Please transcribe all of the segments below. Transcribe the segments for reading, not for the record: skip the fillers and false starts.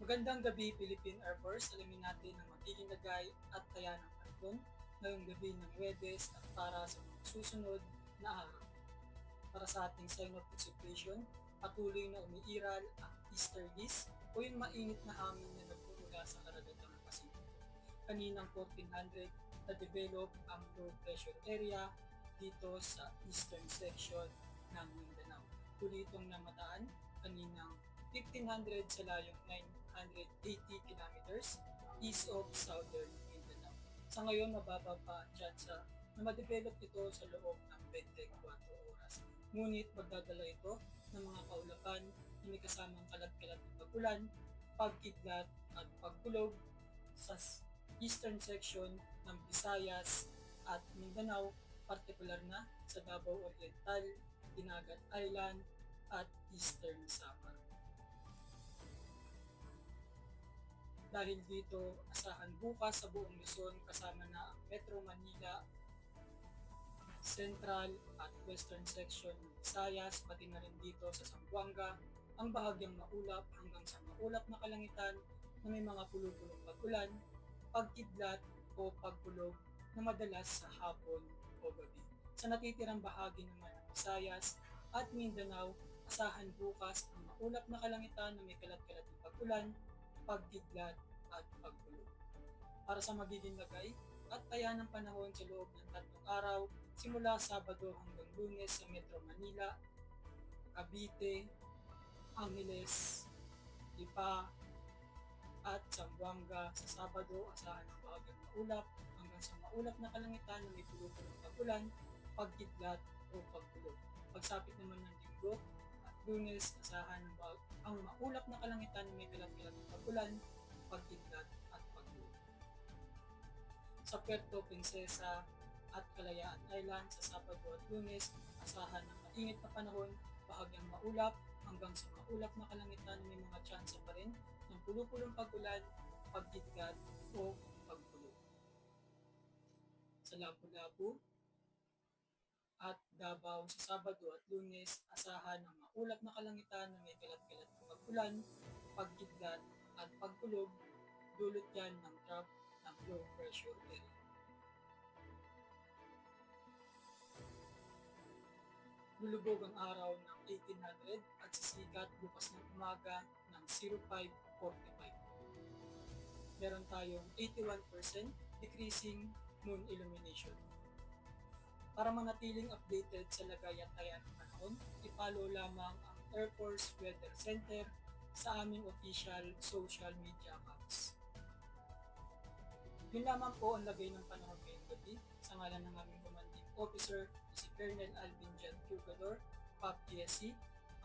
Magandang gabi, Philippine Air Force. Alamin natin ang magiging lagay at taya ng panahon ngayong gabi ng Huwebes at para sa mga susunod na araw. Para sa ating sign of dissipation, patuloy na umiiral ang easterlies o yung mainit na hangin na nagmumula sa karagatang Pasipiko. Kaninang 1400, na-develop ang low pressure area dito sa eastern section ng Mindanao. Huli itong namataan kaninang 1500 sa layong 980 kilometers east of southern Mindanao. Sa ngayon, mababa pa ang tsansa na ma-develop ito sa loob ng 24 oras. Ngunit magdadala ito ng mga kaulapan na may kasamang kalat-kalat ng pag-ulan, pagkidlat at pagkulog sa eastern section ng Visayas at Mindanao, partikular na sa Davao Oriental, Dinagat Island at Eastern Samar. Dahil dito, asahan bukas sa buong Luzon kasama na ang Metro Manila, Central at Western section ng Visayas, pati na rin dito sa Zamboanga, ang bahagyang maulap hanggang sa maulap na kalangitan na may mga pulupulong pag-ulan, pagkidlat o pagkulog na madalas sa hapon o gabi. Sa natitirang bahagi naman ng Visayas at Mindanao, asahan bukas ang maulap na kalangitan na may kalat-kalat ng pag-ulan, pagkidlat at pagkulog. Para sa magiging lagay at taya ng panahon sa loob ng 3 araw, simula Sabado hanggang Lunes sa Metro Manila, Cavite, Angeles, Lipa, at Zamboanga. Sa Sabado, asahan ng bahagyang maulap hanggang sa maulap na kalangitan na may pulupulong pag-ulan, pagkidlat o pagkulog. Pagsapit naman ng Linggo at Lunes, asahan ang maulap na kalangitan na may kalat-kalat ng pag-ulan, pagkidlat at pagkulog. Sa Puerto Princesa at Kalayaan Island sa Sabado at Lunes, asahan ng mainit na panahon, bahagyang maulap hanggang sa maulap na kalangitan na may mga tsansa pa rin ng pulupulong pag-ulan, pagkidlat o pagkulog. Sa Lapu-Lapu at Davao sa Sabado at Lunes, asahan ng maulap na kalangitan na may kalat-kalat na pag-ulan, pagkidlat at pagkulog, dulot yan ng trough ng low pressure area. Lulubog ang araw ng 1800 at sisikat bukas ng umaga ng 05:45. Meron tayong 81% decreasing moon illumination. Para manatiling updated sa lagay at taya ng panahon, i-follow lamang ang Air Force Weather Center sa aming official social media accounts. Yun lamang po ang lagay ng panahon ngayong gabi sa ngalan ng aming commanding officer na si Colonel Alvin Jan Cugador, PAP GSC.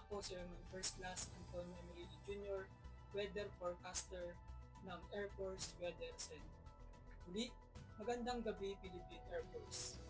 Ako si Airman First Class Antonio Emilio Jr., weather forecaster ng Air Force Weather Center. Muli, magandang gabi Philippine Air Force.